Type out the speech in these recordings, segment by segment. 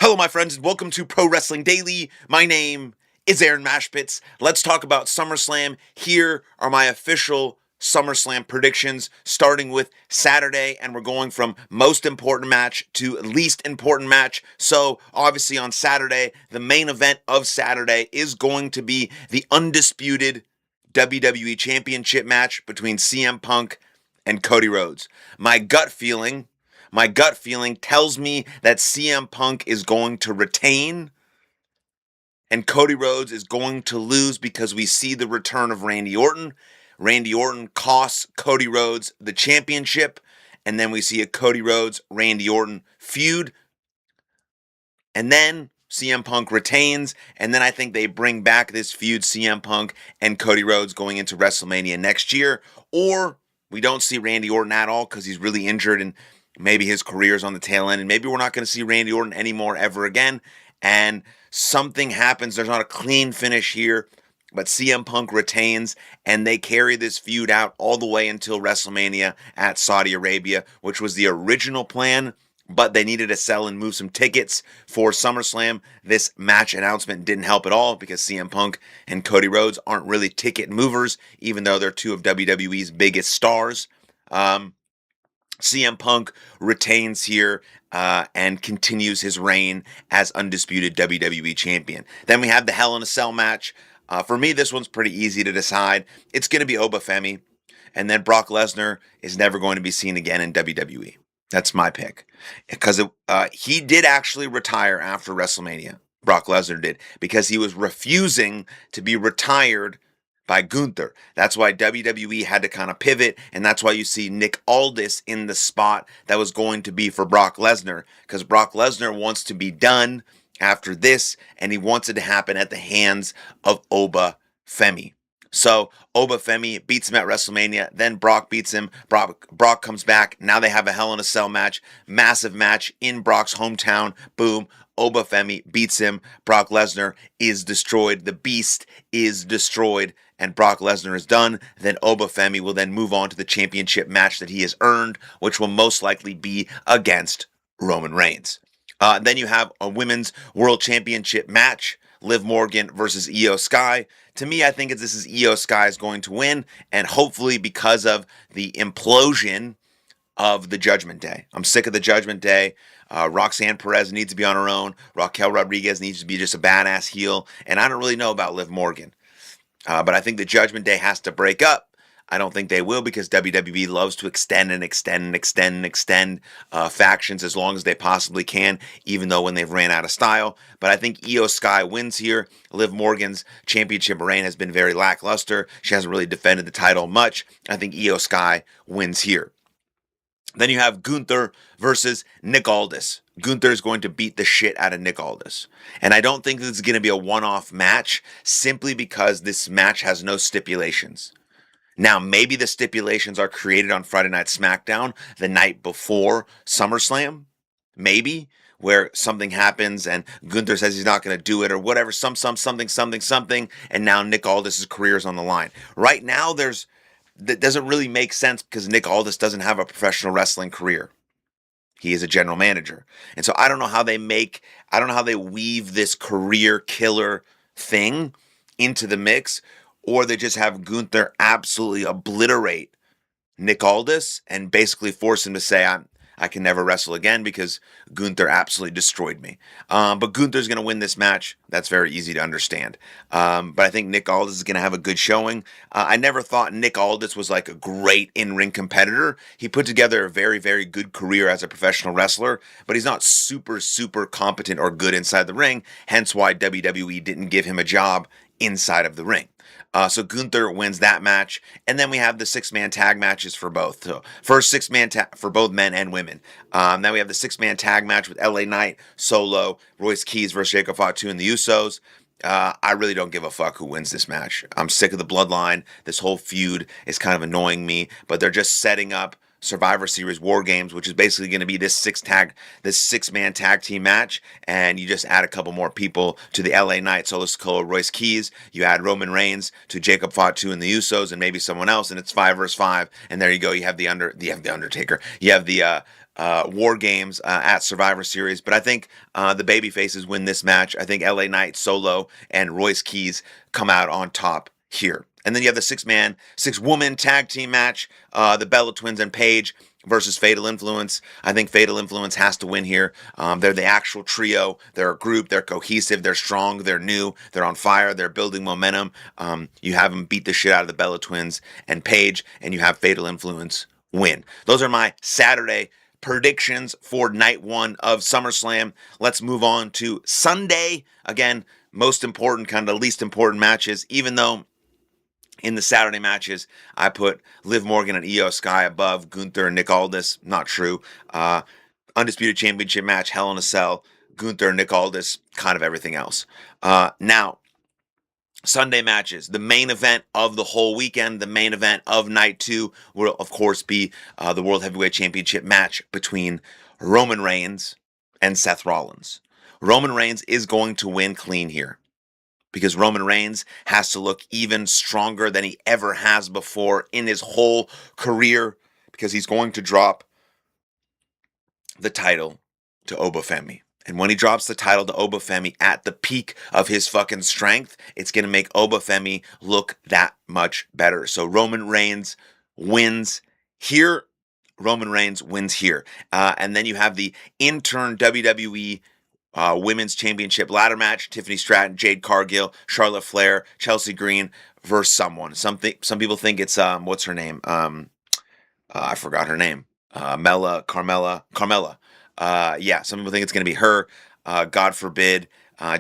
Hello, my friends, and welcome to Pro Wrestling Daily. My name is Aaron Mashpitz. Let's talk about SummerSlam. Here are my official SummerSlam predictions, starting with Saturday, and we're going from most important match to least important match. So, obviously, on Saturday, the main event of Saturday is going to be the undisputed WWE Championship match between CM Punk and Cody Rhodes. My gut feeling tells me that CM Punk is going to retain and Cody Rhodes is going to lose because we see the return of Randy Orton. Randy Orton costs Cody Rhodes the championship, and then we see a Cody Rhodes Randy Orton feud, and then CM Punk retains, and then I think they bring back this feud, CM Punk and Cody Rhodes, going into WrestleMania next year, or we don't see Randy Orton at all because he's really injured and maybe his career's on the tail end, and maybe we're not going to see Randy Orton anymore ever again, and something happens. There's not a clean finish here, but CM Punk retains, and they carry this feud out all the way until WrestleMania at Saudi Arabia, which was the original plan, but they needed to sell and move some tickets for SummerSlam. This match announcement didn't help at all because CM Punk and Cody Rhodes aren't really ticket movers, even though they're two of WWE's biggest stars. CM Punk retains here and continues his reign as undisputed WWE champion. Then we have the Hell in a Cell match. For me, this one's pretty easy to decide. It's going to be Oba Femi, and then Brock Lesnar is never going to be seen again in WWE. That's my pick. Because he did actually retire after WrestleMania. Brock Lesnar did. Because he was refusing to be retired by Gunther. That's why WWE had to kind of pivot, and that's why you see Nick Aldis in the spot that was going to be for Brock Lesnar. Because Brock Lesnar wants to be done after this, and he wants it to happen at the hands of Oba Femi. So Oba Femi beats him at WrestleMania. Then Brock beats him. Brock comes back. Now they have a Hell in a Cell match. Massive match in Brock's hometown. Boom. Oba Femi beats him. Brock Lesnar is destroyed. The Beast is destroyed. And Brock Lesnar is done. Then Oba Femi will then move on to the championship match that he has earned, which will most likely be against Roman Reigns. Then you have a women's world championship match. Liv Morgan versus Io Sky. To me, I think this is Io Sky is going to win, and hopefully because of the implosion of the Judgment Day. I'm sick of the Judgment Day. Roxanne Perez needs to be on her own. Raquel Rodriguez needs to be just a badass heel, and I don't really know about Liv Morgan. But I think the Judgment Day has to break up. I don't think they will because WWE loves to extend factions as long as they possibly can, even though when they've ran out of style. But I think Io Sky wins here. Liv Morgan's championship reign has been very lackluster. She hasn't really defended the title much. I think Io Sky wins here. Then you have Gunther versus Nick Aldis. Gunther is going to beat the shit out of Nick Aldis. And I don't think this is going to be a one-off match simply because this match has no stipulations. Now, maybe the stipulations are created on Friday Night SmackDown the night before SummerSlam. Maybe. Where something happens and Gunther says he's not going to do it or whatever. Something. And now Nick Aldis' career is on the line. Right now, that doesn't really make sense because Nick Aldis doesn't have a professional wrestling career. He is a general manager. And so I don't know how they weave this career killer thing into the mix, or they just have Gunther absolutely obliterate Nick Aldis and basically force him to say, I can never wrestle again because Gunther absolutely destroyed me. But Gunther's going to win this match. That's very easy to understand. But I think Nick Aldis is going to have a good showing. I never thought Nick Aldis was like a great in-ring competitor. He put together a very, very good career as a professional wrestler, but he's not super, super competent or good inside the ring, hence why WWE didn't give him a job inside of the ring. So Gunther wins that match, and then we have the six-man tag matches for both. So first six-man tag for both men and women. Then we have the six-man tag match with LA Knight, Solo, Royce Keys versus Jacob Fatu and the Usos. I really don't give a fuck who wins this match. I'm sick of the bloodline. This whole feud is kind of annoying me, but they're just setting up Survivor Series War Games, which is basically going to be this six-man tag team match, and you just add a couple more people to the LA Knight, Solo Sikoa, Royce Keys. You add Roman Reigns to Jacob Fatu and the Usos, and maybe someone else, and it's 5 versus 5. And there you go. You have the Undertaker. You have the War Games at Survivor Series. But I think the babyfaces win this match. I think LA Knight, Solo, and Royce Keys come out on top here. And then you have the six-woman tag team match, the Bella Twins and Paige versus Fatal Influence. I think Fatal Influence has to win here. They're the actual trio. They're a group. They're cohesive. They're strong. They're new. They're on fire. They're building momentum. You have them beat the shit out of the Bella Twins and Paige, and you have Fatal Influence win. Those are my Saturday predictions for night one of SummerSlam. Let's move on to Sunday. Again, most important, kind of least important matches, even though in the Saturday matches, I put Liv Morgan and Io Sky above Gunther and Nick Aldis. Not true. Undisputed Championship match, Hell in a Cell, Gunther and Nick Aldis, kind of everything else. Now, Sunday matches. The main event of the whole weekend, the main event of night two will, of course, be the World Heavyweight Championship match between Roman Reigns and Seth Rollins. Roman Reigns is going to win clean here, because Roman Reigns has to look even stronger than he ever has before in his whole career, because he's going to drop the title to Obafemi. And when he drops the title to Obafemi at the peak of his fucking strength, it's going to make Obafemi look that much better. So Roman Reigns wins here. Roman Reigns wins here. And then you have the intern WWE Women's Championship ladder match. Tiffany Stratton, Jade Cargill, Charlotte Flair, Chelsea Green versus someone. Some people think it's, what's her name? I forgot her name. Carmella. Yeah, some people think it's going to be her. God forbid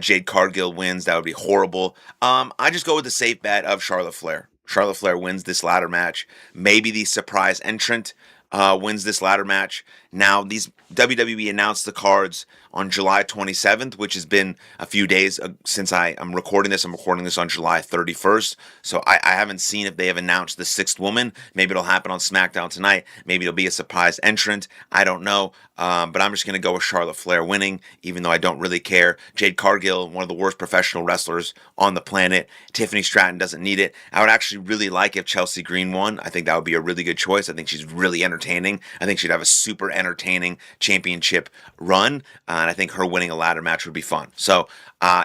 Jade Cargill wins. That would be horrible. I just go with the safe bet of Charlotte Flair. Charlotte Flair wins this ladder match. Maybe the surprise entrant wins this ladder match. Now, these WWE announced the cards on July 27th, which has been a few days since I'm recording this. I'm recording this on July 31st, so I haven't seen if they have announced the sixth woman. Maybe it'll happen on SmackDown tonight. Maybe it'll be a surprise entrant. I don't know, but I'm just going to go with Charlotte Flair winning, even though I don't really care. Jade Cargill, one of the worst professional wrestlers on the planet. Tiffany Stratton doesn't need it. I would actually really like if Chelsea Green won. I think that would be a really good choice. I think she's really entertaining. I think she'd have a super entertaining championship run, and I think her winning a ladder match would be fun. So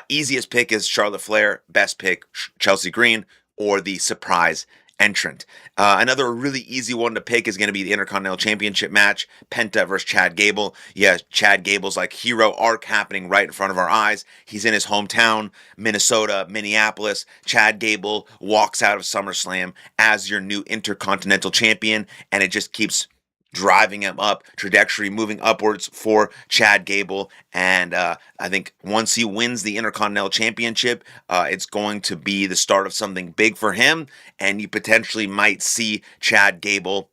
easiest pick is Charlotte Flair, best pick Chelsea Green, or the surprise entrant. Another really easy one to pick is going to be the Intercontinental Championship match, Penta versus Chad Gable. Yeah, Chad Gable's like hero arc happening right in front of our eyes. He's in his hometown, Minnesota, Minneapolis. Chad Gable walks out of SummerSlam as your new Intercontinental Champion, and it just keeps driving him up, trajectory moving upwards for Chad Gable. And I think once he wins the Intercontinental Championship, it's going to be the start of something big for him. And you potentially might see Chad Gable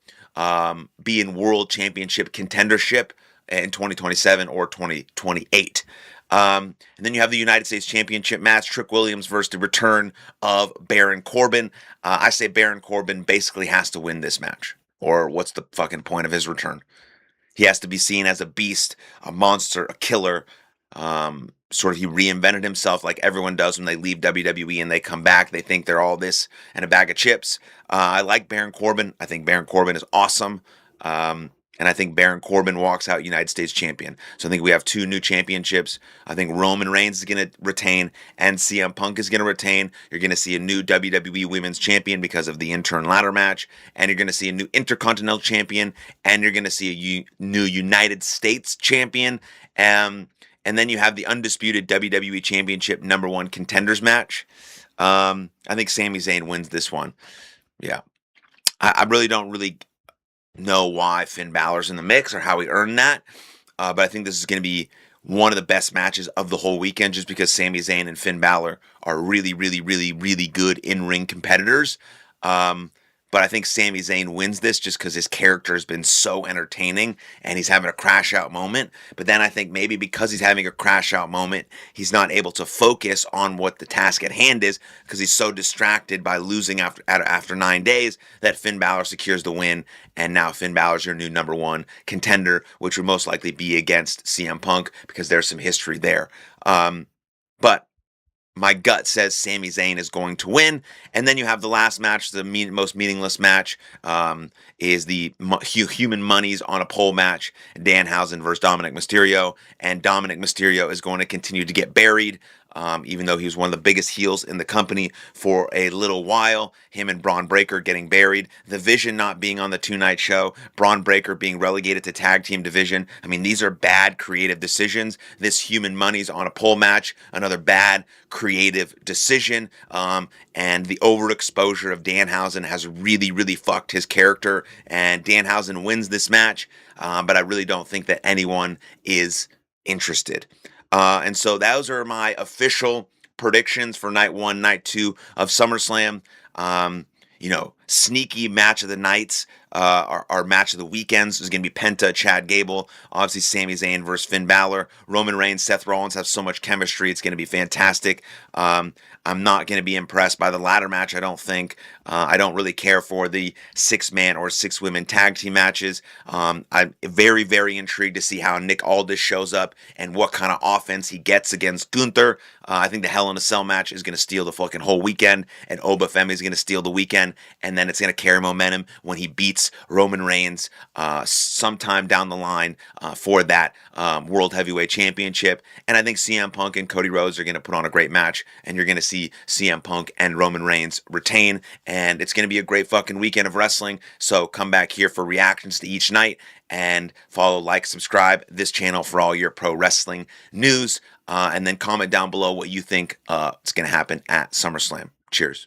be in World Championship contendership in 2027 or 2028. And then you have the United States Championship match, Trick Williams versus the return of Baron Corbin. I say Baron Corbin basically has to win this match. Or what's the fucking point of his return? He has to be seen as a beast, a monster, a killer. Sort of he reinvented himself like everyone does when they leave WWE and they come back. They think they're all this and a bag of chips. I like Baron Corbin. I think Baron Corbin is awesome. And I think Baron Corbin walks out United States champion. So I think we have two new championships. I think Roman Reigns is going to retain and CM Punk is going to retain. You're going to see a new WWE Women's Champion because of the intern ladder match. And you're going to see a new Intercontinental Champion. And you're going to see a new United States Champion. And then you have the undisputed WWE Championship #1 contenders match. I think Sami Zayn wins this one. Yeah. I really don't know why Finn Balor's in the mix or how he earned that. But I think this is going to be one of the best matches of the whole weekend just because Sami Zayn and Finn Balor are really, really, really, really good in-ring competitors. But I think Sami Zayn wins this just because his character has been so entertaining and he's having a crash out moment. But then I think maybe because he's having a crash out moment, he's not able to focus on what the task at hand is because he's so distracted by losing after 9 days that Finn Balor secures the win. And now Finn Balor's your new #1 contender, which would most likely be against CM Punk because there's some history there. But My gut says Sami Zayn is going to win. And then you have the last match, the most meaningless match, is the Human Monies on a pole match, Danhausen versus Dominic Mysterio. And Dominic Mysterio is going to continue to get buried. Even though he was one of the biggest heels in the company for a little while, him and Braun Breaker getting buried, the Vision not being on the two-night show, Braun Breaker being relegated to tag team division. I mean, these are bad creative decisions. This Human Money's on a pole match, another bad creative decision. And the overexposure of Danhausen has really, really fucked his character. And Danhausen wins this match, but I really don't think that anyone is interested. And so those are my official predictions for night one, night two of SummerSlam. Sneaky match of the nights. Our match of the weekends is going to be Penta, Chad Gable. Obviously, Sami Zayn versus Finn Balor. Roman Reigns, Seth Rollins have so much chemistry. It's going to be fantastic. I'm not going to be impressed by the ladder match, I don't think. I don't really care for the 6-man or 6-women tag team matches. I'm very, very intrigued to see how Nick Aldis shows up and what kind of offense he gets against Gunther. I think the Hell in a Cell match is going to steal the fucking whole weekend, and Oba Femi is going to steal the weekend, and then it's going to carry momentum when he beats Roman Reigns sometime down the line for that World Heavyweight Championship. And I think CM Punk and Cody Rhodes are going to put on a great match, and you're going to see CM Punk and Roman Reigns retain, and it's going to be a great fucking weekend of wrestling. So come back here for reactions to each night, and follow, like, subscribe this channel for all your pro wrestling news, and then comment down below what you think is going to happen at SummerSlam. Cheers.